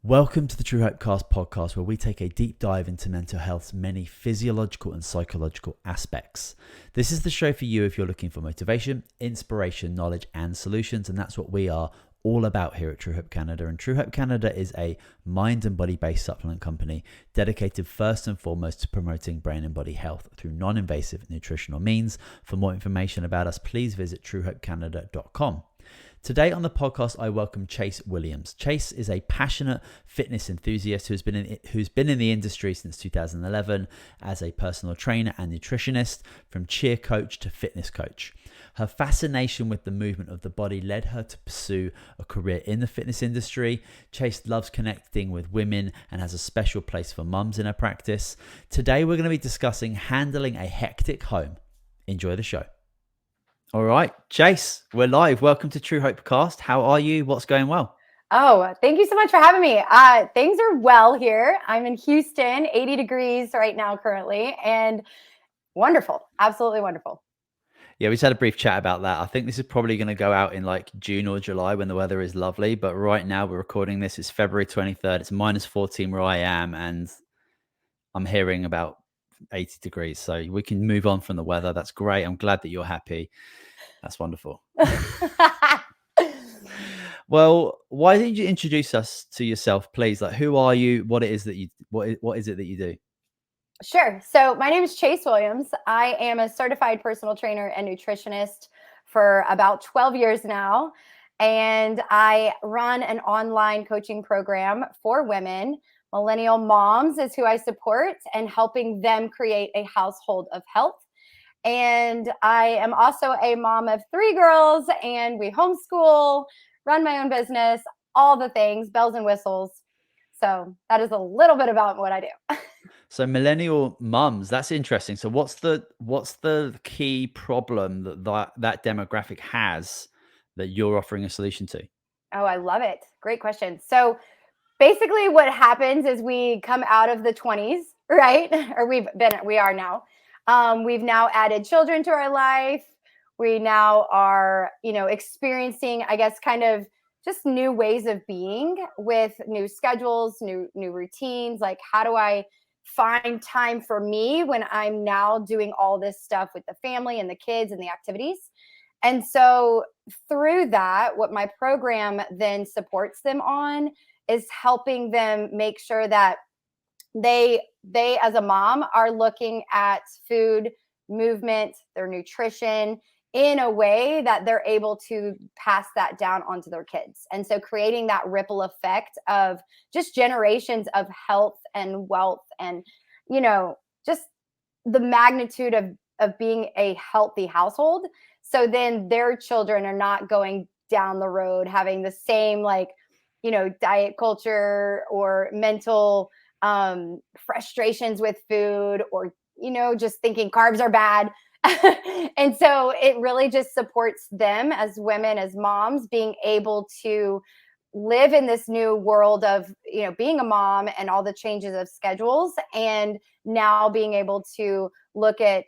Welcome to the True Hope Cast podcast, where we take a deep dive into mental health's many physiological and psychological aspects. This is the show for you if you're looking for motivation, inspiration, knowledge, and solutions, and that's what we are all about here at True Hope Canada. And True Hope Canada is a mind and body-based supplement company dedicated first and foremost to promoting brain and body health through non-invasive nutritional means. For more information about us, please visit truehopecanada.com. Today on the podcast, I welcome Chase Williams. Chase is a passionate fitness enthusiast who's been in the industry since 2011 as a personal trainer and nutritionist, from cheer coach to fitness coach. Her fascination with the movement of the body led her to pursue a career in the fitness industry. Chase loves connecting with women and has a special place for mums in her practice. Today, we're going to be discussing handling a hectic home. Enjoy the show. All right, Chase, we're live. Welcome to True Hope Cast. How are you? What's going well? Oh, thank you so much for having me. Things are well here. I'm in Houston, 80 degrees right now currently, and wonderful. Absolutely wonderful. Yeah, we just had a brief chat about that. I think this is probably going to go out in like June or July when the weather is lovely. But right now we're recording this. It's February 23rd. It's minus 14 where I am, and I'm hearing about 80 degrees. So we can move on from the weather. That's great. I'm glad that you're happy. That's wonderful. Well, why don't you introduce us to yourself, please? Like, who are you? What is it that you do? Sure. So my name is Chase Williams. I am a certified personal trainer and nutritionist for about 12 years now. And I run an online coaching program for women. Millennial moms is who I support, and helping them create a household of health. And I am also a mom of 3 girls, and we homeschool, run my own business, all the things, bells and whistles. So that is a little bit about what I do. So millennial mums, that's interesting. So what's the key problem that demographic has that you're offering a solution to? Oh, I love it. Great question. So basically what happens is we come out of the 20s, right? Or we are now. We've now added children to our life. We now are, experiencing, I guess, kind of just new ways of being with new schedules, new routines. Like, how do I find time for me when I'm now doing all this stuff with the family and the kids and the activities? And so through that, what my program then supports them on is helping them make sure that they as a mom are looking at food, movement, their nutrition in a way that they're able to pass that down onto their kids. And so creating that ripple effect of just generations of health and wealth, and just the magnitude of being a healthy household. So then their children are not going down the road having the same diet culture or mental frustrations with food, or just thinking carbs are bad. And so it really just supports them as women, as moms, being able to live in this new world of being a mom and all the changes of schedules, and now being able to look at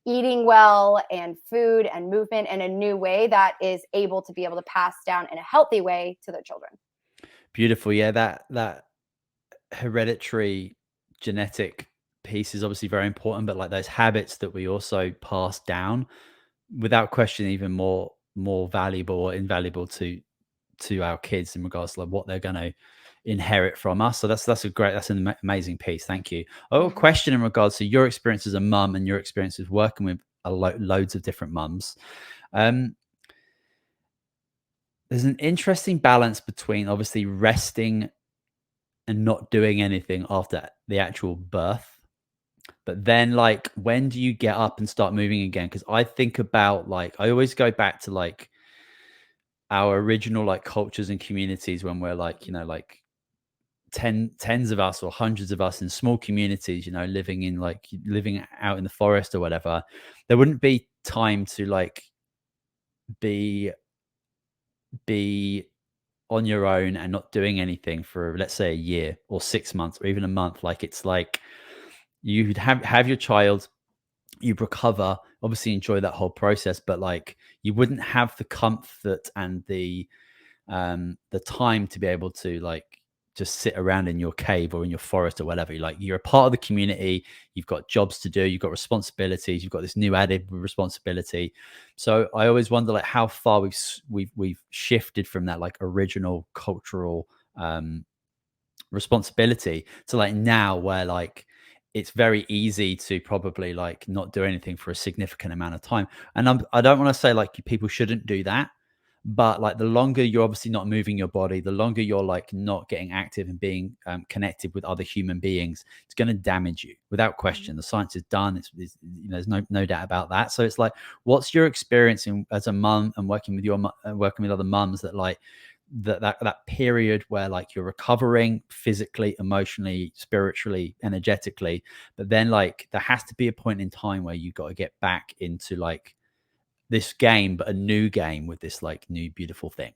eating well and food and movement in a new way that is able to pass down in a healthy way to their children. Beautiful. Yeah, that hereditary genetic piece is obviously very important, but like those habits that we also pass down, without question, even more valuable or invaluable to our kids in regards to like what they're going to inherit from us. So that's an amazing piece. Thank you. I have a question in regards to your experience as a mum and your experience of working with loads of different mums. There's an interesting balance between obviously resting and not doing anything after the actual birth. But then, like, when do you get up and start moving again? Because I think about, like, I always go back to like our original like cultures and communities when we're like, like tens of us or hundreds of us in small communities, living out in the forest or whatever. There wouldn't be time to like be on your own and not doing anything for, let's say, a year or 6 months or even a month. Like, it's like you'd have your child, you recover, obviously enjoy that whole process, but like you wouldn't have the comfort and the the time to be able to like just sit around in your cave or in your forest or whatever. You're a part of the community. You've got jobs to do. You've got responsibilities. You've got this new added responsibility. So I always wonder like how far we've shifted from that like original cultural responsibility to like now where like it's very easy to probably like not do anything for a significant amount of time. And I don't want to say like people shouldn't do that, but like the longer you're obviously not moving your body, the longer you're like not getting active and being connected with other human beings, it's going to damage you without question. The science is done. It's there's no doubt about that. So it's like, what's your experience as a mum and working with working with other mums that like that period where like you're recovering physically, emotionally, spiritually, energetically, but then like there has to be a point in time where you got to get back into like this game, but a new game with this like new beautiful thing.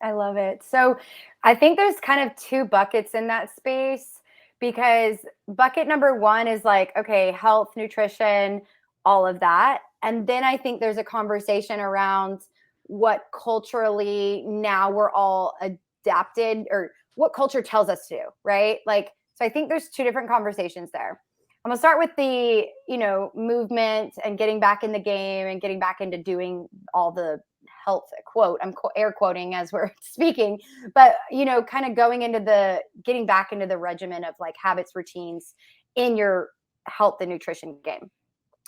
I love it. So I think there's kind of two buckets in that space, because bucket number one is like, okay, health, nutrition, all of that. And then I think there's a conversation around what culturally now we're all adapted, or what culture tells us to do, right? Like, so I think there's two different conversations there. I'm gonna start with the, movement and getting back in the game and getting back into doing all the health quote. I'm air quoting as we're speaking, but kind of getting back into the regimen of like habits, routines in your health and nutrition game.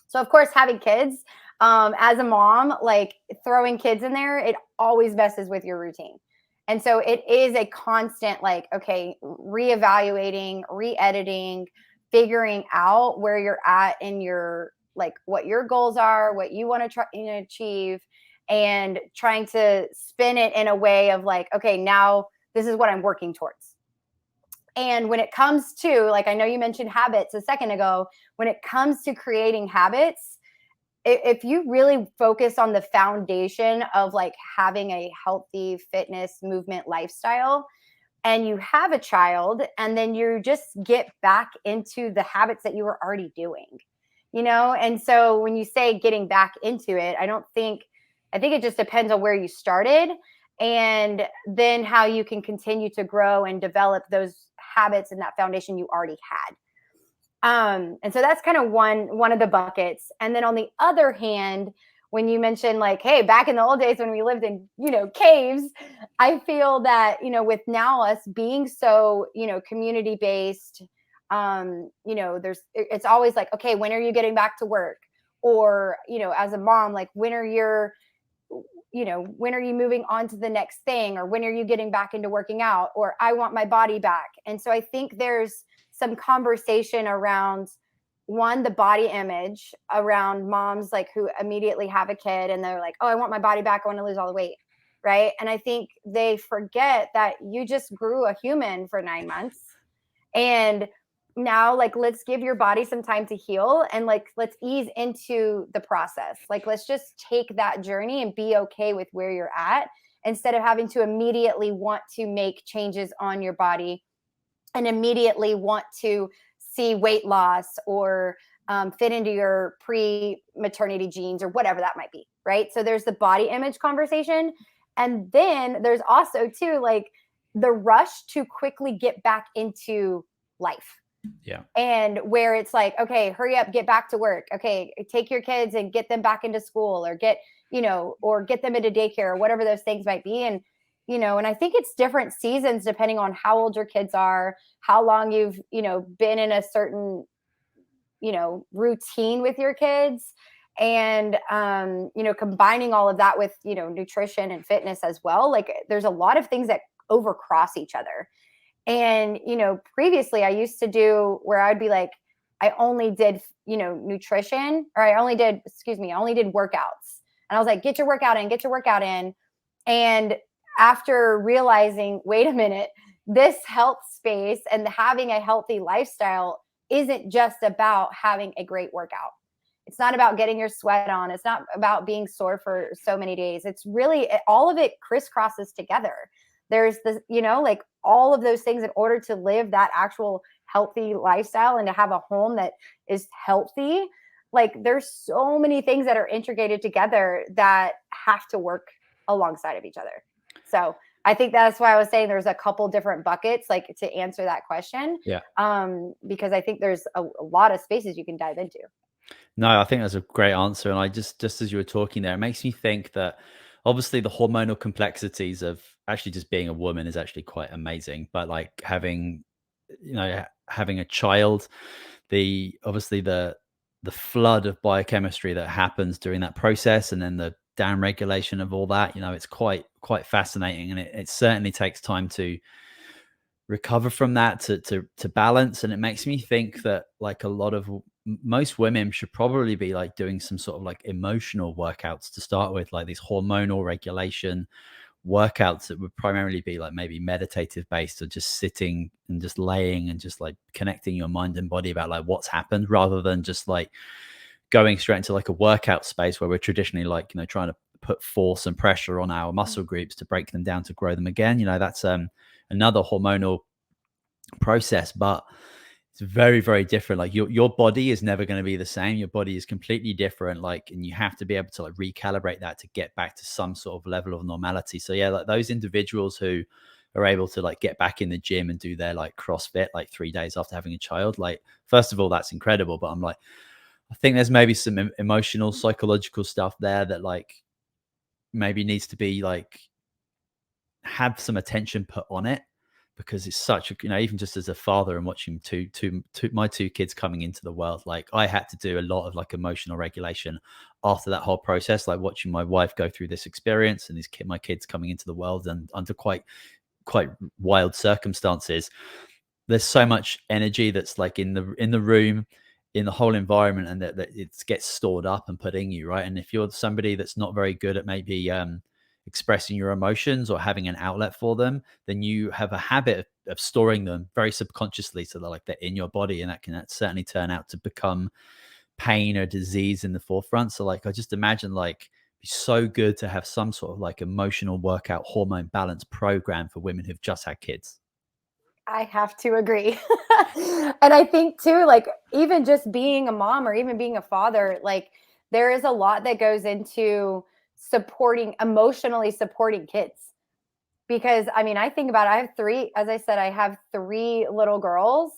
So of course, having kids, as a mom, like throwing kids in there, it always messes with your routine. And so it is a constant, like, okay, reevaluating, re-editing, figuring out where you're at in your, like, what your goals are, what you want to try and achieve, and trying to spin it in a way of like, okay, now this is what I'm working towards. And when it comes to, like, I know you mentioned habits a second ago, when it comes to creating habits, if you really focus on the foundation of like having a healthy fitness movement lifestyle, and you have a child, and then you just get back into the habits that you were already doing, And so when you say getting back into it, I think it just depends on where you started, and then how you can continue to grow and develop those habits and that foundation you already had. And so that's kind of one of the buckets. And then on the other hand, when you mentioned like, hey, back in the old days when we lived in, caves, I feel that, with now us being so, community based, it's always like, okay, when are you getting back to work? Or, as a mom, like, when are you moving on to the next thing? Or when are you getting back into working out? Or I want my body back. And so I think there's some conversation around, one, the body image around moms like who immediately have a kid and they're like, oh, I want my body back. I want to lose all the weight. Right. And I think they forget that you just grew a human for 9 months. And now, like, let's give your body some time to heal, and like, let's ease into the process. Like, let's just take that journey and be okay with where you're at, instead of having to immediately want to make changes on your body and immediately want to see weight loss or fit into your pre-maternity genes or whatever that might be, right? So there's the body image conversation. And then there's also too, like, the rush to quickly get back into life. Yeah. And where it's like, okay, hurry up, get back to work. Okay, take your kids and get them back into school, or get them into daycare, or whatever those things might be. And and I think it's different seasons depending on how old your kids are, how long you've, been in a certain, routine with your kids, and, combining all of that with, nutrition and fitness as well. Like, there's a lot of things that overcross each other. And, previously I used to do where I'd be like, I only did, nutrition, or I only did workouts. And I was like, get your workout in. And after realizing, wait a minute, this health space and having a healthy lifestyle isn't just about having a great workout. It's not about getting your sweat on. It's not about being sore for so many days. It's really, all of it crisscrosses together. There's this, like, all of those things in order to live that actual healthy lifestyle and to have a home that is healthy. Like, there's so many things that are integrated together that have to work alongside of each other. So I think that's why I was saying there's a couple different buckets, like to answer that question. Yeah. Because I think there's a lot of spaces you can dive into. No, I think that's a great answer. And I just as you were talking there, it makes me think that obviously the hormonal complexities of actually just being a woman is actually quite amazing. But like having, having a child, obviously the flood of biochemistry that happens during that process, and then the down regulation of all that, it's quite fascinating. And it certainly takes time to recover from that, to balance. And it makes me think that like a lot of most women should probably be like doing some sort of like emotional workouts to start with, like these hormonal regulation workouts that would primarily be like maybe meditative based, or just sitting and just laying and just like connecting your mind and body about like what's happened, rather than just like going straight into like a workout space where we're traditionally like, trying to put force and pressure on our muscle groups to break them down to grow them again. That's another hormonal process, but it's very, very different. Like your body is never going to be the same. Your body is completely different. Like, and you have to be able to like recalibrate that to get back to some sort of level of normality. So yeah, like those individuals who are able to like get back in the gym and do their like CrossFit like 3 days after having a child, like first of all, that's incredible. But I'm like, I think there's maybe some emotional, psychological stuff there that like maybe needs to be like have some attention put on it, because it's such a, even just as a father and watching my two kids coming into the world, like I had to do a lot of like emotional regulation after that whole process, like watching my wife go through this experience and my kids coming into the world and under quite wild circumstances. There's so much energy that's like in the room, in the whole environment, and that it gets stored up and put in you, right? And if you're somebody that's not very good at maybe expressing your emotions or having an outlet for them, then you have a habit of storing them very subconsciously, so they're in your body, and that can certainly turn out to become pain or disease in the forefront. So like I just imagine like it'd be so good to have some sort of like emotional workout hormone balance program for women who've just had kids. I have to agree. And I think too, like even just being a mom or even being a father, like there is a lot that goes into emotionally supporting kids. Because I mean, I think about it, I have three, as I said, I have three little girls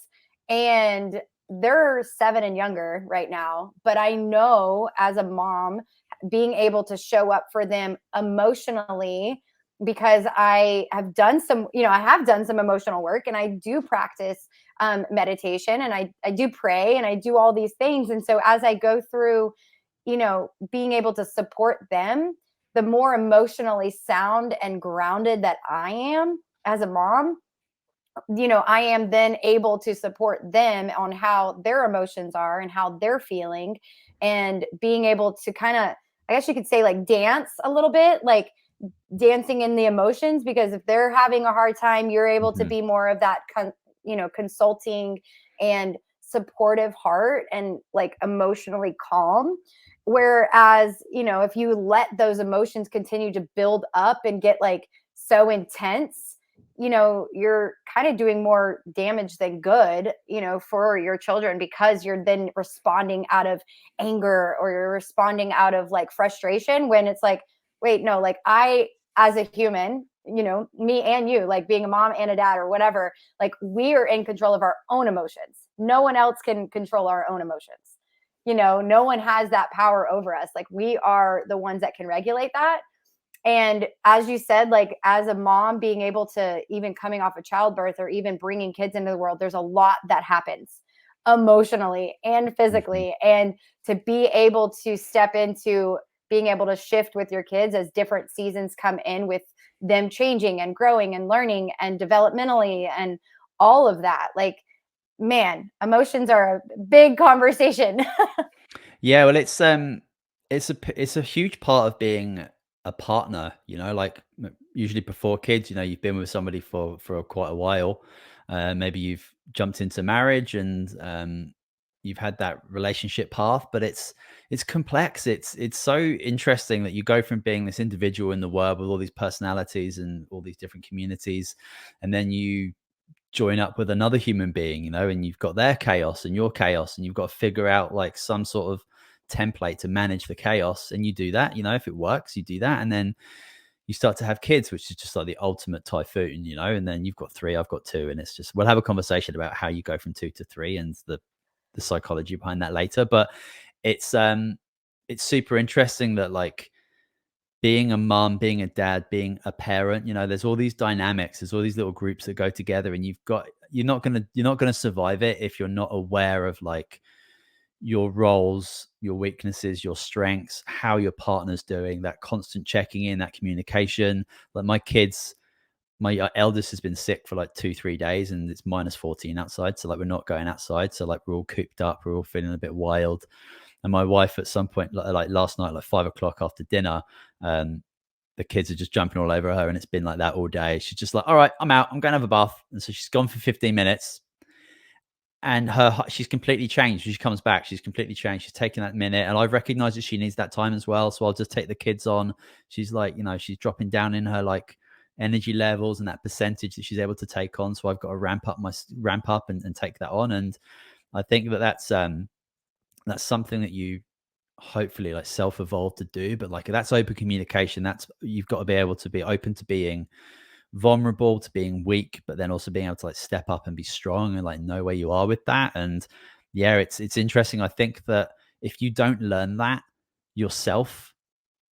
and they're 7 and younger right now. But I know as a mom, being able to show up for them emotionally, because I have done some, emotional work, and I do practice meditation, and I do pray, and I do all these things. And so as I go through, being able to support them, the more emotionally sound and grounded that I am as a mom, I am then able to support them on how their emotions are and how they're feeling, and being able to kind of, I guess you could say, like dance a little bit, like dancing in the emotions, because if they're having a hard time, you're able to be more of that, consulting and supportive heart, and like emotionally calm. Whereas, if you let those emotions continue to build up and get like so intense, you're kind of doing more damage than good, for your children, because you're then responding out of anger, or you're responding out of like frustration, when it's like, wait, no, like I, as a human, me and you, like being a mom and a dad or whatever, like we are in control of our own emotions. No one else can control our own emotions. No one has that power over us. Like we are the ones that can regulate that. And as you said, like as a mom, being able to, even coming off of childbirth or even bringing kids into the world, there's a lot that happens emotionally and physically. And to be able to step into being able to shift with your kids as different seasons come in, with them changing and growing and learning and developmentally and all of that, like, man, emotions are a big conversation. Yeah, well, it's a huge part of being a partner. Like usually before kids, you've been with somebody for quite a while. Maybe you've jumped into marriage and you've had that relationship path, but it's complex. It's so interesting that you go from being this individual in the world with all these personalities and all these different communities, and then you join up with another human being, and you've got their chaos and your chaos, and you've got to figure out like some sort of template to manage the chaos. And you do that, if it works, you do that. And then, you start to have kids, which is just like the ultimate typhoon, you know, and then you've got 3, I've got 2, and it's just, we'll have a conversation about how you go from 2 to 3 and the psychology behind that later. But it's super interesting that like being a mom, being a dad, being a parent, you know, there's all these dynamics, there's all these little groups that go together, and you're not gonna survive it if you're not aware of like your roles, your weaknesses, your strengths, how your partner's doing, that constant checking in, that communication. Like my eldest has been sick for like 2-3 days, and it's -14 outside, so like we're not going outside, so like we're all cooped up, we're all feeling a bit wild. And my wife at some point, like last night, like 5 o'clock after dinner, the kids are just jumping all over her, and it's been like that all day. She's just like, all right, I'm out, I'm going to have a bath. And so she's gone for 15 minutes, and she's completely changed. She comes back, she's completely changed. She's taking that minute, and I've recognized that she needs that time as well, so I'll just take the kids on. She's like, you know, she's dropping down in her like energy levels and that percentage that she's able to take on, so I've got to ramp up and take that on. And I think that's something that you hopefully like self-evolve to do. But like, that's open communication. That's, you've got to be able to be open to being vulnerable, to being weak, but then also being able to like step up and be strong and like know where you are with that. And yeah, it's interesting. I think that if you don't learn that yourself,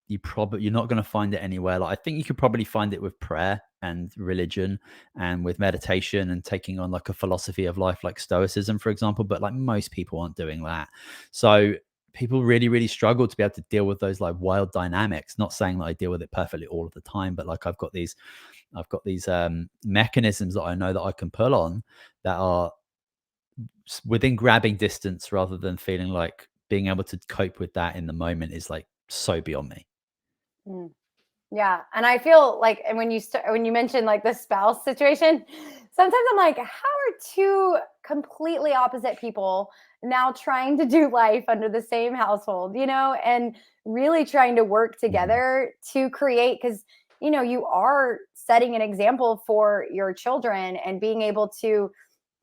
you're not going to find it anywhere. Like, I think you could probably find it with prayer and religion and with meditation and taking on like a philosophy of life, like stoicism, for example. But like, most people aren't doing that. So people really, really struggle to be able to deal with those like wild dynamics. Not saying that I deal with it perfectly all of the time, but like I've got these mechanisms that I know that I can pull on that are within grabbing distance, rather than feeling like being able to cope with that in the moment is like so beyond me. Mm. Yeah. And I feel like, and when you mentioned like the spouse situation, sometimes I'm like, how are two completely opposite people now trying to do life under the same household, you know, and really trying to work together to create, because, you know, you are setting an example for your children and being able to,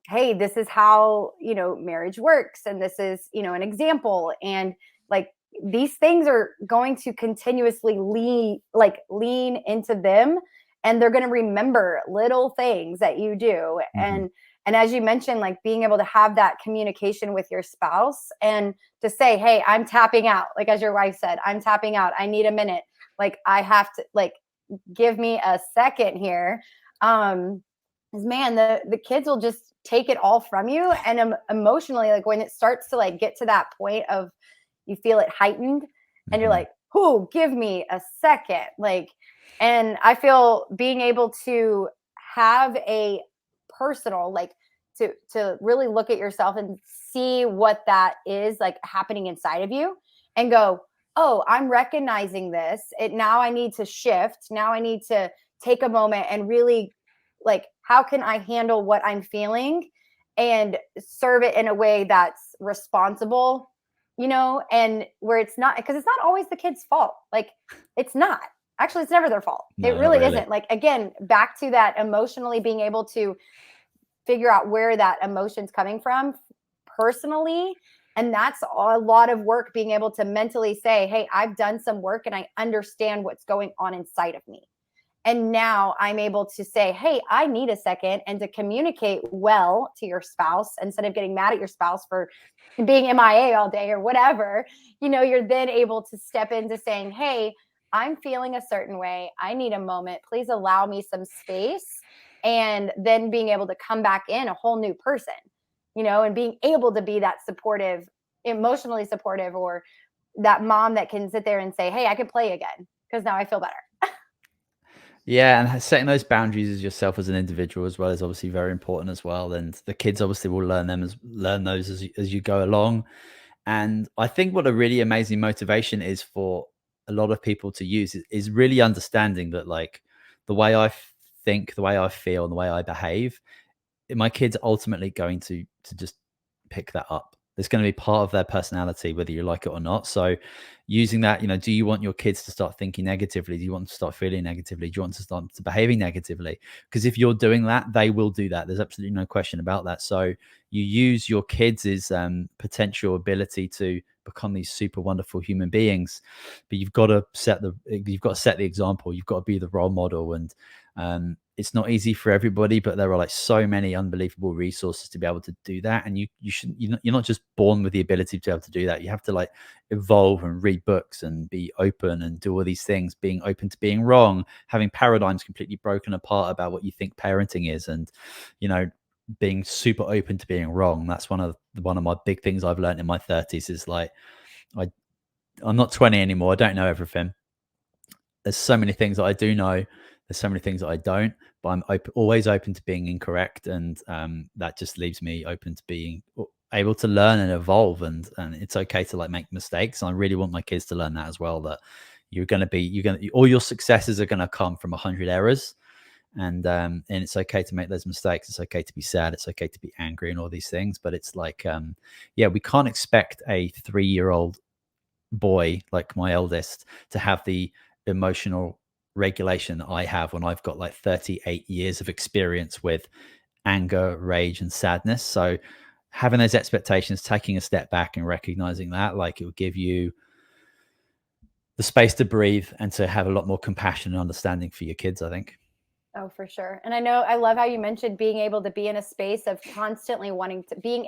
hey, this is how, you know, marriage works. And this is, you know, an example. And like, these things are going to continuously lean into them, and they're going to remember little things that you do. And as you mentioned, like being able to have that communication with your spouse and to say, hey, I'm tapping out, like as your wife said, I'm tapping out, I need a minute, like I have to, like, give me a second here. Man, the kids will just take it all from you. And emotionally, like when it starts to like get to that point of you feel it heightened, and you're like, oh, give me a second. Like, and I feel being able to have a personal, like to really look at yourself and see what that is like happening inside of you, and go, oh, I'm recognizing this. Now I need to shift. Now I need to take a moment and really, like, how can I handle what I'm feeling and serve it in a way that's responsible, you know, and where it's not, because it's not always the kid's fault. Like, it's not. Actually, it's never their fault. No, it really not really. isn't. Like, again, back to that emotionally being able to figure out where that emotion's coming from personally. And that's a lot of work, being able to mentally say, hey, I've done some work and I understand what's going on inside of me. And now I'm able to say, hey, I need a second, and to communicate well to your spouse instead of getting mad at your spouse for being MIA all day or whatever. You know, you're then able to step into saying, hey, I'm feeling a certain way. I need a moment. Please allow me some space. And then being able to come back in a whole new person, you know, and being able to be that supportive, emotionally supportive, or that mom that can sit there and say, hey, I can play again because now I feel better. Yeah, and setting those boundaries as yourself as an individual as well is obviously very important as well. And the kids obviously will learn those as you go along. And I think what a really amazing motivation is for a lot of people to use is really understanding that, like, the way I think, the way I feel, and the way I behave, my kids are ultimately going to just pick that up. It's going to be part of their personality, whether you like it or not. So using that, do you want your kids to start thinking negatively? Do you want them to start feeling negatively? Do you want to start behaving negatively? Because if you're doing that, they will do that. There's absolutely no question about that. So you use your kids' potential ability to become these super wonderful human beings, but you've got to set the example. You've got to be the role model. And it's not easy for everybody, but there are like so many unbelievable resources to be able to do that. And you're not just born with the ability to be able to do that. You have to like evolve and read books and be open and do all these things, being open to being wrong, having paradigms completely broken apart about what you think parenting is, and being super open to being wrong. That's one of my big things I've learned in my 30s is like, I'm not 20 anymore. I don't know everything. There's so many things that I do know. There's so many things that I don't, but I'm always open to being incorrect. And that just leaves me open to being able to learn and evolve. And it's okay to like make mistakes. And I really want my kids to learn that as well, that all your successes are going to come from 100 errors. And it's okay to make those mistakes. It's okay to be sad. It's okay to be angry and all these things. But it's like, we can't expect a 3-year-old boy like my eldest to have the emotional regulation that I have when I've got like 38 years of experience with anger, rage, and sadness. So having those expectations, taking a step back and recognizing that, like, it will give you the space to breathe and to have a lot more compassion and understanding for your kids, I think. Oh, for sure. And I love how you mentioned being able to be in a space of constantly wanting to being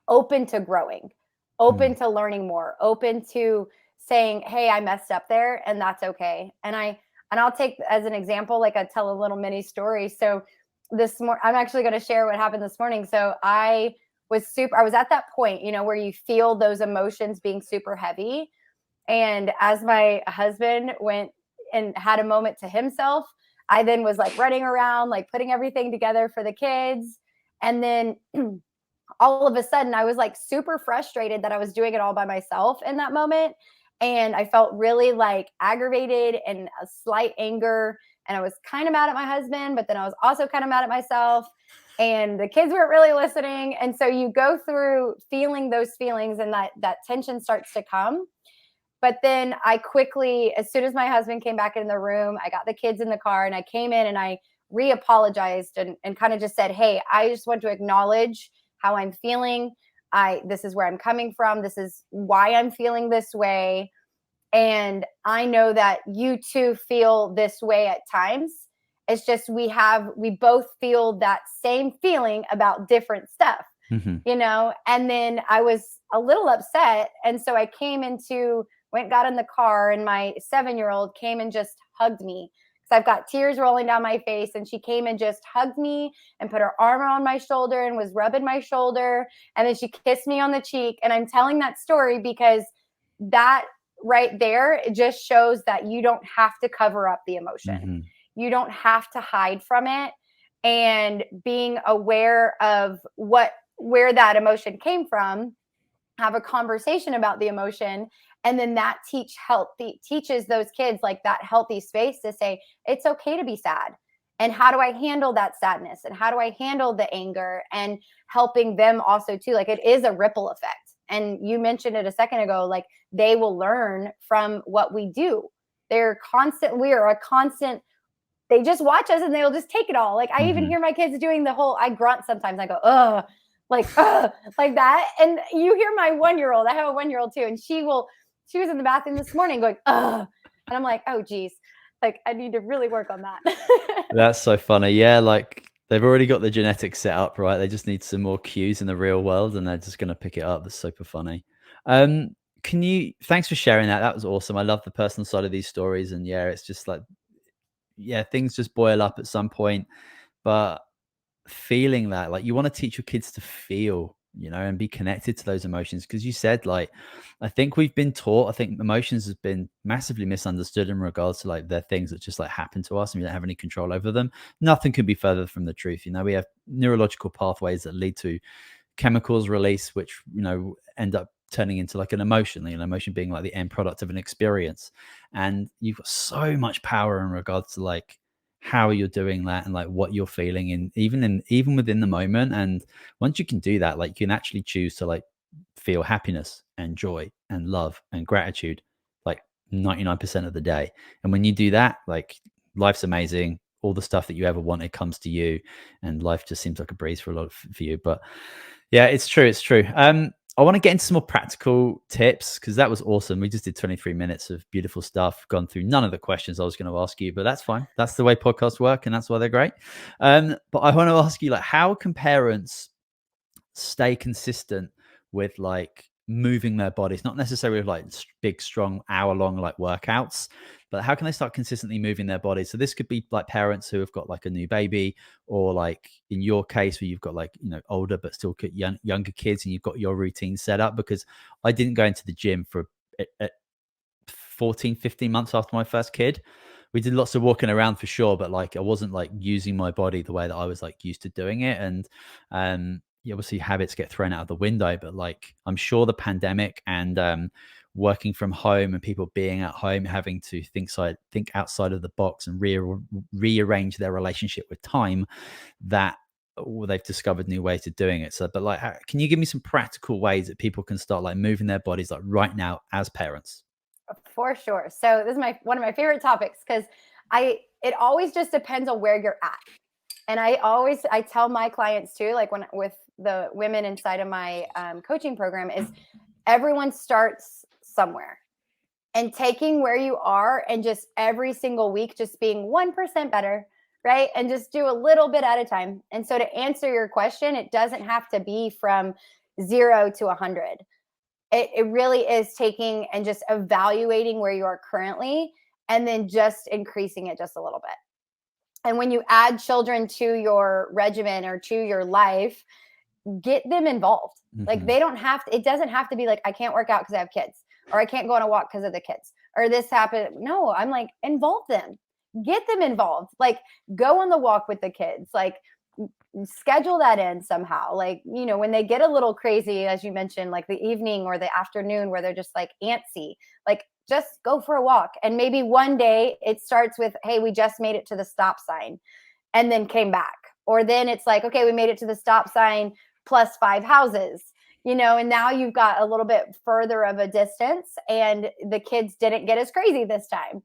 open to growing, open to learning more, open to saying, hey, I messed up there and that's okay. And I'll take as an example, like I tell a little mini story. So this morning, I'm actually going to share what happened this morning. So I was at that point, where you feel those emotions being super heavy. And as my husband went and had a moment to himself, I then was like running around, like putting everything together for the kids. And then all of a sudden I was like super frustrated that I was doing it all by myself in that moment. And I felt really like aggravated and a slight anger. And I was kind of mad at my husband, but then I was also kind of mad at myself. And the kids weren't really listening. And so you go through feeling those feelings and that tension starts to come. But then I quickly, as soon as my husband came back in the room, I got the kids in the car and I came in and I re-apologized and kind of just said, hey, I just want to acknowledge how I'm feeling. This is where I'm coming from. This is why I'm feeling this way. And I know that you too feel this way at times. It's just we both feel that same feeling about different stuff, and then I was a little upset. And so I got in the car and my 7-year-old came and just hugged me because I've got tears rolling down my face. And she came and just hugged me and put her arm around my shoulder and was rubbing my shoulder. And then she kissed me on the cheek. And I'm telling that story because that right there, it just shows that you don't have to cover up the emotion. You don't have to hide from it. And being aware of where that emotion came from, have a conversation about the emotion. And then that teaches those kids like that healthy space to say, it's okay to be sad. And how do I handle that sadness? And how do I handle the anger? And helping them also too, like it is a ripple effect. And you mentioned it a second ago, like they will learn from what we do. We are a constant, they just watch us and they'll just take it all. Like I even hear my kids doing I grunt sometimes. I go, ugh, like that. And you hear my 1-year-old, I have a 1-year-old too. And she was in the bathroom this morning going, ugh. And I'm like, oh geez, like I need to really work on that. That's so funny. Yeah. Like they've already got the genetics set up, right? They just need some more cues in the real world and they're just going to pick it up. That's super funny. Thanks for sharing that. That was awesome. I love the personal side of these stories. And yeah, it's just like, things just boil up at some point, but feeling that, like, you want to teach your kids to feel, and be connected to those emotions. Because you said, like, I think we've been taught, I think emotions has been massively misunderstood in regards to like they're things that just like happen to us and we don't have any control over them. Nothing could be further from the truth. We have neurological pathways that lead to chemicals release, which, end up turning into like an emotion, emotion being like the end product of an experience. And you've got so much power in regards to like how you're doing that and like what you're feeling even within the moment. And once you can do that, like you can actually choose to like feel happiness and joy and love and gratitude like 99% of the day. And when you do that, like, life's amazing. All the stuff that you ever wanted comes to you, and life just seems like a breeze for a lot for you. But yeah, it's true. It's true. I want to get into some more practical tips, because that was awesome. We just did 23 minutes of beautiful stuff, gone through none of the questions I was going to ask you, but that's fine. That's the way podcasts work, and that's why they're great. But I want to ask you, like, how can parents stay consistent with like moving their bodies, not necessarily with like big, strong, hour-long like workouts, but how can they start consistently moving their bodies? So this could be like parents who have got like a new baby, or like in your case where you've got like, you know, older but still younger kids, and you've got your routine set up. Because I didn't go into the gym for 14, 15 months after my first kid. We did lots of walking around for sure, but like I wasn't like using my body the way that I was like used to doing it. And obviously habits get thrown out of the window, but like I'm sure the pandemic and working from home and people being at home having to think outside of the box and rearrange their relationship with time, that they've discovered new ways of doing it. So, but like, can you give me some practical ways that people can start like moving their bodies like right now as parents? For sure. So this is one of my favorite topics, because it always just depends on where you're at. And I tell my clients too, like when with the women inside of my coaching program, is everyone starts somewhere, and taking where you are and just every single week just being 1% better, right? And just do a little bit at a time. And so to answer your question, it doesn't have to be from 0 to 100. It really is taking and just evaluating where you are currently, and then just increasing it just a little bit. And when you add children to your regimen or to your life, get them involved. Mm-hmm. Like it doesn't have to be like, I can't work out because I have kids, or I can't go on a walk because of the kids, or this happened. No, I'm like, involve them, get them involved. Like, go on the walk with the kids, like schedule that in somehow. Like, you know, when they get a little crazy, as you mentioned, like the evening or the afternoon where they're just like antsy, like just go for a walk. And maybe one day it starts with, hey, we just made it to the stop sign and then came back. Or then it's like, okay, we made it to the stop sign plus 5 houses, you know, and now you've got a little bit further of a distance and the kids didn't get as crazy this time.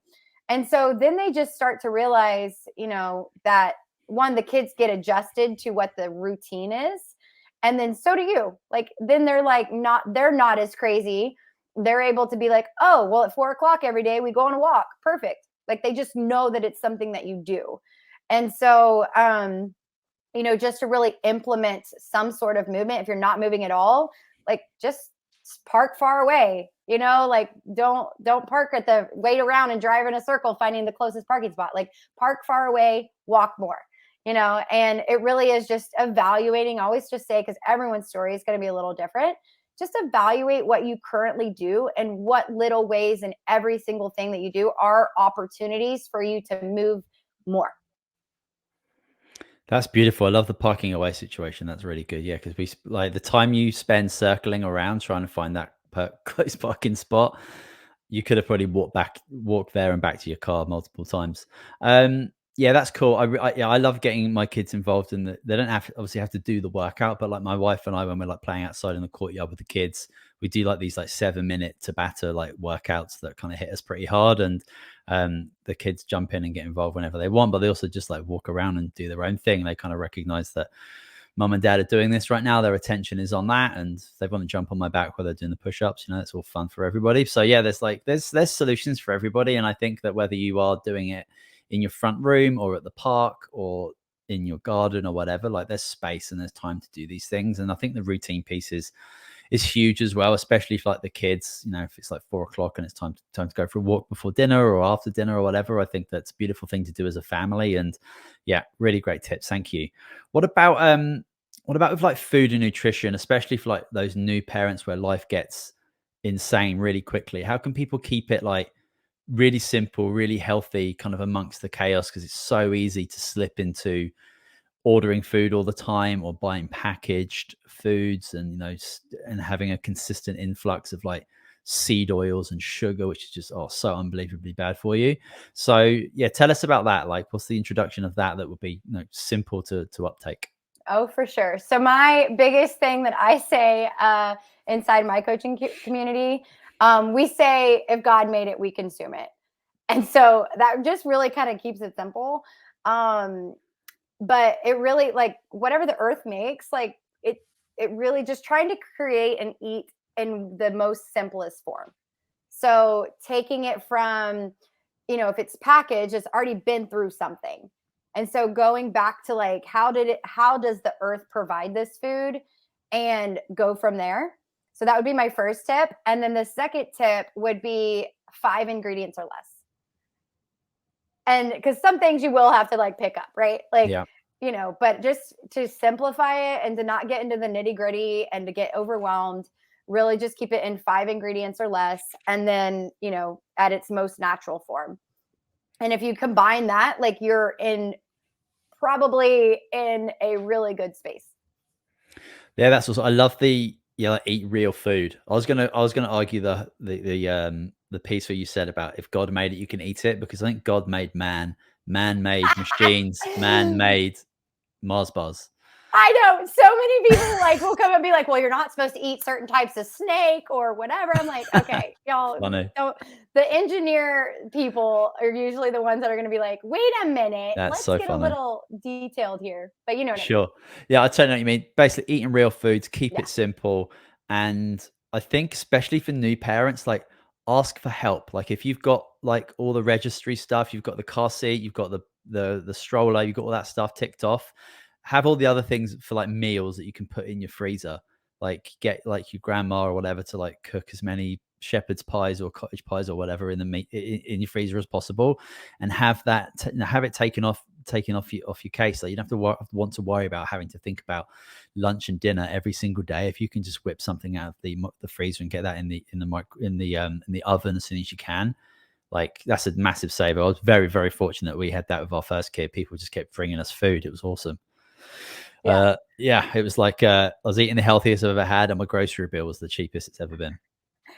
And so then they just start to realize, you know, that one, the kids get adjusted to what the routine is. And then so do you. Like, then they're not as crazy. They're able to be like, oh, well, at 4:00 every day, we go on a walk. Perfect. Like, they just know that it's something that you do. And so, you know, just to really implement some sort of movement, if you're not moving at all, like just park far away, you know, like don't park wait around and drive in a circle, finding the closest parking spot. Like, park far away, walk more, you know. And it really is just evaluating. I always just say, because everyone's story is going to be a little different, just evaluate what you currently do and what little ways in every single thing that you do are opportunities for you to move more. That's beautiful. I love the parking away situation. That's really good. Yeah, because we like the time you spend circling around trying to find that close parking spot, you could have probably walked there and back to your car multiple times. Yeah, that's cool. I love getting my kids involved in they don't obviously have to do the workout, but like my wife and I, when we're like playing outside in the courtyard with the kids, we do like these like 7-minute Tabata like workouts that kind of hit us pretty hard. And the kids jump in and get involved whenever they want, but they also just like walk around and do their own thing. They kind of recognize that mum and dad are doing this right now. Their attention is on that, and they want to jump on my back while they're doing the push-ups. You know, it's all fun for everybody. So yeah, there's solutions for everybody. And I think that whether you are doing it in your front room or at the park or in your garden or whatever, like there's space and there's time to do these things. And I think the routine piece is huge as well, especially if like the kids, you know, if it's like 4:00 and it's time to go for a walk before dinner or after dinner or whatever. I think that's a beautiful thing to do as a family. And yeah, really great tips. Thank you. What about with like food and nutrition, especially for like those new parents where life gets insane really quickly? How can people keep it like really simple, really healthy, kind of amongst the chaos? Because it's so easy to slip into ordering food all the time or buying packaged foods, and you know, and having a consistent influx of like seed oils and sugar, which is just so unbelievably bad for you. So yeah, tell us about that. Like, what's the introduction of that would be, you know, simple to uptake? Oh, for sure. So my biggest thing that I say inside my coaching community, we say, if God made it, we consume it. And so that just really kind of keeps it simple. Um, but it really, like, whatever the earth makes, like, it really just trying to create and eat in the most simplest form. So taking it from, if it's packaged, it's already been through something. And so going back to, like, how does the earth provide this food, and go from there. So that would be my first tip. And then the second tip would be 5 ingredients or less. And because some things you will have to, like, pick up, right? Like, Yeah. but just to simplify it and to not get into the nitty gritty and to get overwhelmed, really just keep it in 5 ingredients or less. And then, at its most natural form. And if you combine that, like, you're probably in a really good space. Yeah, that's also, I love the, like, eat real food. I was gonna argue the piece where you said about if God made it, you can eat it, because I think God made man made machines, man made Mars bars. I know so many people, like, will come and be like, well, you're not supposed to eat certain types of snake or whatever. I'm like, okay, y'all don't. The engineer people are usually the ones that are going to be like, wait a minute, That's let's so get funny. a little detailed here. But you know what Sure. I mean. Yeah, I totally know what you mean. Basically, eating real foods, keep Yeah. it simple. And I think especially for new parents, like, ask for help. Like, if you've got, like, all the registry stuff, you've got the car seat, you've got the stroller, you've got all that stuff ticked off. Have all the other things for, like, meals that you can put in your freezer. Like, get, like, your grandma or whatever to, like, cook as many shepherd's pies or cottage pies or whatever in the meat in your freezer as possible, and have that have it taken off your case. So you don't have to want to worry about having to think about lunch and dinner every single day. If you can just whip something out of the freezer and get that in the oven as soon as you can, like, that's a massive saver. I was very, very fortunate we had that with our first kid. People just kept bringing us food. It was awesome. Yeah. It was like, I was eating the healthiest I've ever had, and my grocery bill was the cheapest it's ever been.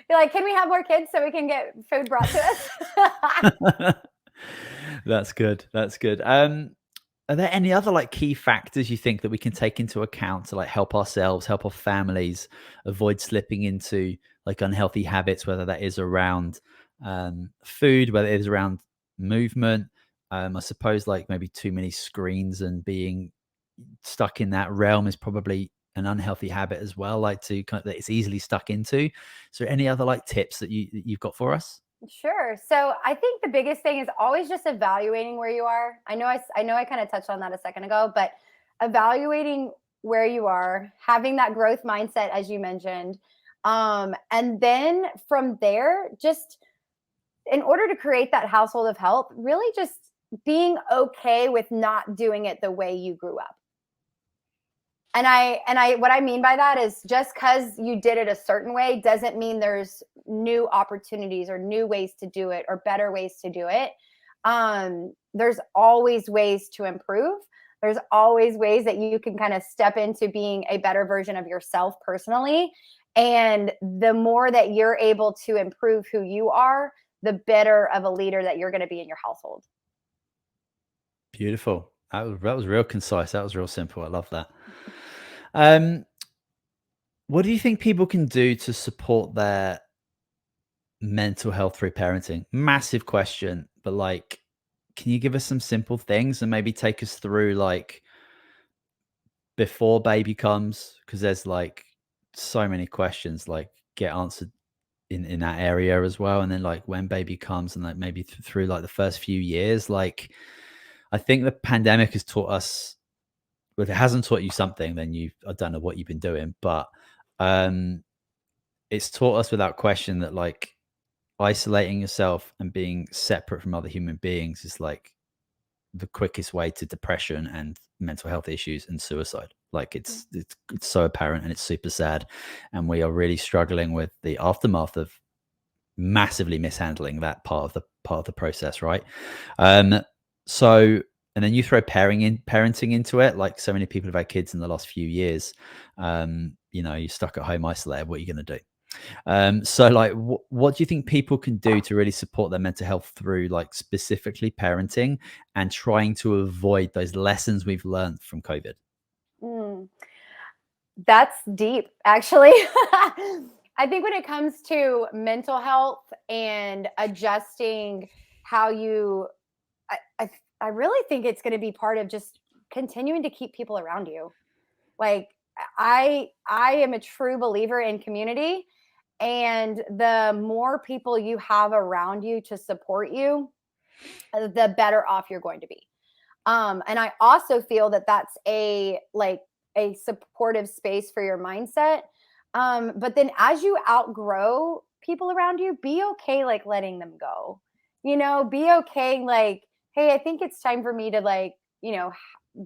You're like, can we have more kids so we can get food brought to us? That's good. That's good. Are there any other, like, key factors you think that we can take into account to, like, help ourselves, help our families avoid slipping into, like, unhealthy habits, whether that is around food, whether it is around movement? I suppose, like, maybe too many screens and being stuck in that realm is probably an unhealthy habit as well, like, to kind of, that it's easily stuck into. So any other, like, tips that you've got for us? Sure. So I think the biggest thing is always just evaluating where you are. I know I kind of touched on that a second ago, but evaluating where you are, having that growth mindset, as you mentioned. And then from there, just in order to create that household of health, really just being okay with not doing it the way you grew up. And I what I mean by that is, just because you did it a certain way doesn't mean there's new opportunities or new ways to do it or better ways to do it. There's always ways to improve. There's always ways that you can kind of step into being a better version of yourself personally. And the more that you're able to improve who you are, the better of a leader that you're going to be in your household. Beautiful. That was real concise. That was real simple. I love that. Um, what do you think people can do to support their mental health through parenting? Massive question, but, like, can you give us some simple things and maybe take us through, like, before baby comes? Because there's, like, so many questions, like, get answered in that area as well, and then, like, when baby comes, and, like, maybe through, like, the first few years. Like, I think the pandemic has taught us, well, if it hasn't taught you something, then I don't know what you've been doing, but um it's taught us without question that, like, isolating yourself and being separate from other human beings is, like, the quickest way to depression and mental health issues and suicide. Like, it's so apparent, and it's super sad, and we are really struggling with the aftermath of massively mishandling that part of the process, right? Um, so, and then you throw parenting into it. Like, so many people have had kids in the last few years. You're stuck at home isolated. What are you going to do? So, like, what do you think people can do to really support their mental health through, like, specifically parenting and trying to avoid those lessons we've learned from COVID? Mm, that's deep, actually. I think when it comes to mental health and adjusting how you, I, I, I really think it's going to be part of just continuing to keep people around you. Like I am a true believer in community, and the more people you have around you to support you, the better off you're going to be. And I also feel that that's a supportive space for your mindset. But then as you outgrow people around you, be okay like letting them go. Be okay like, hey, I think it's time for me to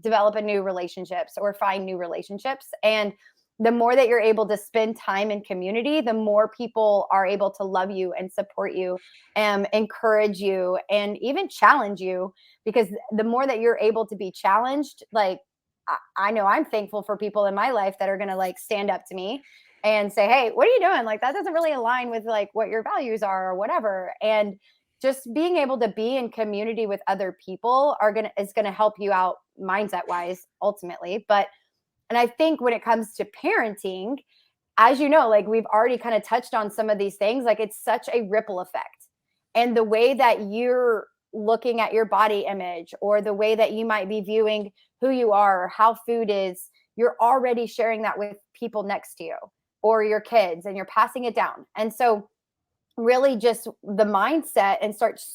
develop a new relationships or find new relationships. And the more that you're able to spend time in community, the more people are able to love you and support you and encourage you and even challenge you, because the more that you're able to be challenged, like I know I'm thankful for people in my life that are going to like stand up to me and say, hey, what are you doing? Like that doesn't really align with like what your values are or whatever. And just being able to be in community with other people is going to help you out mindset wise ultimately. But and I think when it comes to parenting, as you know, like we've already kind of touched on some of these things, like it's such a ripple effect. And the way that you're looking at your body image or the way that you might be viewing who you are, or how food is, you're already sharing that with people next to you or your kids, and you're passing it down. And so really just the mindset, and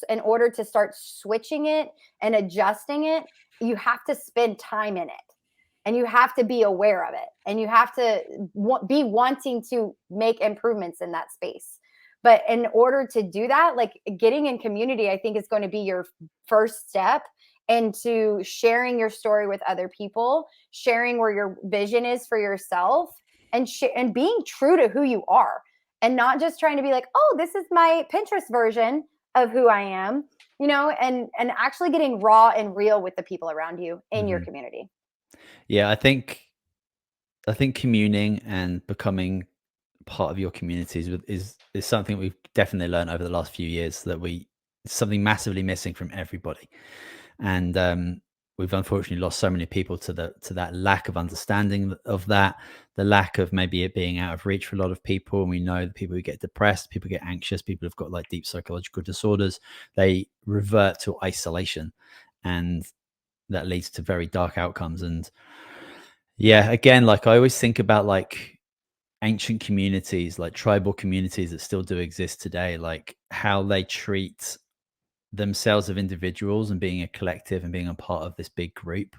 in order to start switching it and adjusting it, you have to spend time in it, and you have to be aware of it, and you have to be wanting to make improvements in that space. But in order to do that, like getting in community, I think is going to be your first step into sharing your story with other people, sharing where your vision is for yourself, and being true to who you are, and not just trying to be like, oh, this is my Pinterest version of who I am, and actually getting raw and real with the people around you in your Hmm. community. Yeah, I think communing and becoming part of your communities is something we've definitely learned over the last few years, that it's something massively missing from everybody. And we've unfortunately lost so many people to that lack of understanding of that, the lack of maybe it being out of reach for a lot of people. And we know that people who get depressed, people get anxious, people who've got like deep psychological disorders, they revert to isolation, and that leads to very dark outcomes. And yeah, again, like I always think about like ancient communities, like tribal communities that still do exist today, like how they treat themselves of individuals and being a collective and being a part of this big group.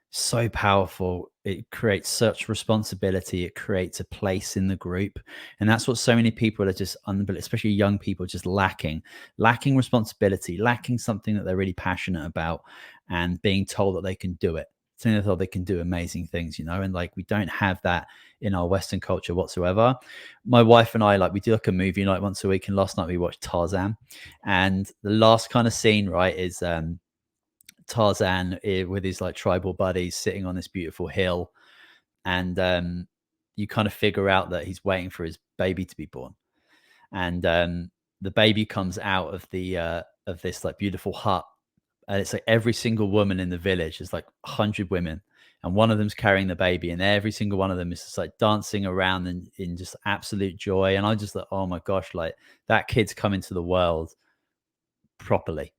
So powerful. It creates such responsibility. It creates a place in the group. And that's what so many people are just, especially young people, just lacking responsibility, lacking something that they're really passionate about, and being told that they can do it. Saying they thought they can do amazing things, and like we don't have that in our Western culture whatsoever. My wife and I, like, we do like a movie night once a week, and last night we watched Tarzan. And the last kind of scene, right, is Tarzan with his like tribal buddies sitting on this beautiful hill, and you kind of figure out that he's waiting for his baby to be born, and the baby comes out of this like beautiful hut, and it's like every single woman in the village is like 100 women, and one of them's carrying the baby, and every single one of them is just like dancing around in just absolute joy. And I just like, oh my gosh, like that kid's coming to the world properly.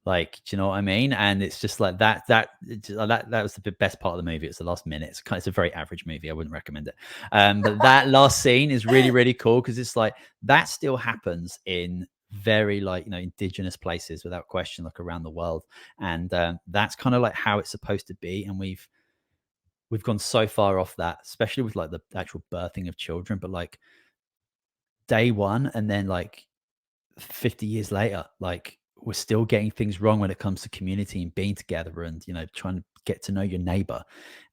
Like, do you know what I mean? And it's just like that was the best part of the movie. It's the last minute. It's a very average movie. I wouldn't recommend it. But that last scene is really, really cool, because it's like that still happens in very like indigenous places without question, like around the world. And that's kind of like how it's supposed to be. And we've gone so far off that, especially with like the actual birthing of children. But like day one, and then like 50 years later, like we're still getting things wrong when it comes to community and being together, and trying to get to know your neighbor.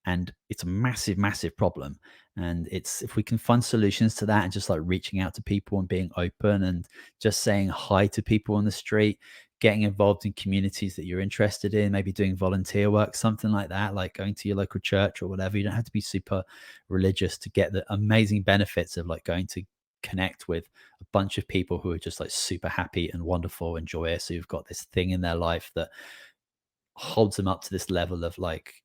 And it's a massive, massive problem. And it's, if we can find solutions to that, and just like reaching out to people and being open and just saying hi to people on the street, getting involved in communities that you're interested in, maybe doing volunteer work, something like that, like going to your local church or whatever. You don't have to be super religious to get the amazing benefits of like going to connect with a bunch of people who are just like super happy and wonderful and joyous, who've got this thing in their life that holds them up to this level of like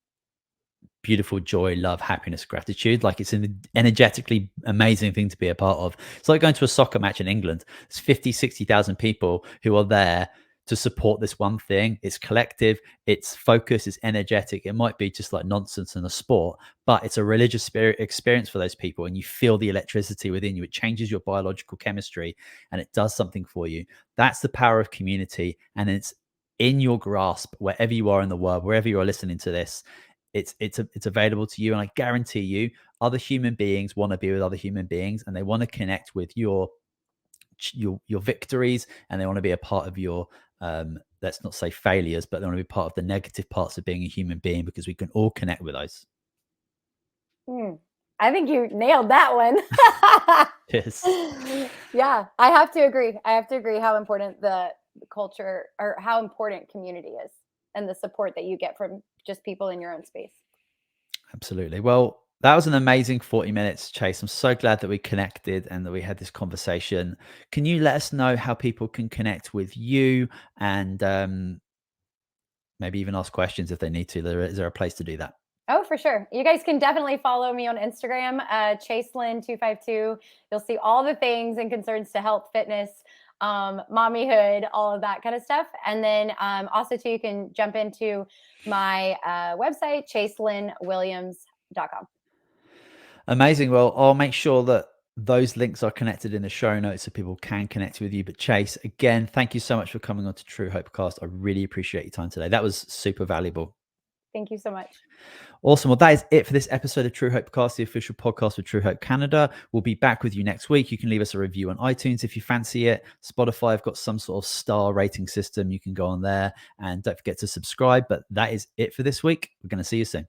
beautiful joy, love, happiness, gratitude. Like it's an energetically amazing thing to be a part of. It's like going to a soccer match in England. There's 50, 60,000 people who are there to support this one thing. It's collective, it's focused, it's energetic. It might be just like nonsense in a sport, but it's a religious spirit experience for those people. And you feel the electricity within you. It changes your biological chemistry and it does something for you. That's the power of community. And it's in your grasp wherever you are in the world, wherever you are listening to this. It's available to you, and I guarantee you other human beings want to be with other human beings, and they want to connect with your victories, and they want to be a part of your let's not say failures, but they want to be part of the negative parts of being a human being, because we can all connect with those. I think you nailed that one. Yes. Yeah, I have to agree how important the culture, or how important community is, and the support that you get from just people in your own space. Absolutely. Well, that was an amazing 40 minutes, Chase. I'm so glad that we connected and that we had this conversation. Can you let us know how people can connect with you, and maybe even ask questions if they need to? Is there a place to do that? Oh, for sure. You guys can definitely follow me on Instagram, ChaseLynn252. You'll see all the things and concerns to health, fitness, mommyhood, all of that kind of stuff. And then also too, you can jump into my website, ChaseLynnWilliams.com. Amazing. Well, I'll make sure that those links are connected in the show notes so people can connect with you. But Chase, again, thank you so much for coming on to True Hope Cast. I really appreciate your time today. That was super valuable. Thank you so much. Awesome. Well, that is it for this episode of True Hope Cast, the official podcast of True Hope Canada. We'll be back with you next week. You can leave us a review on iTunes if you fancy it. Spotify have got some sort of star rating system. You can go on there, and don't forget to subscribe. But that is it for this week. We're going to see you soon.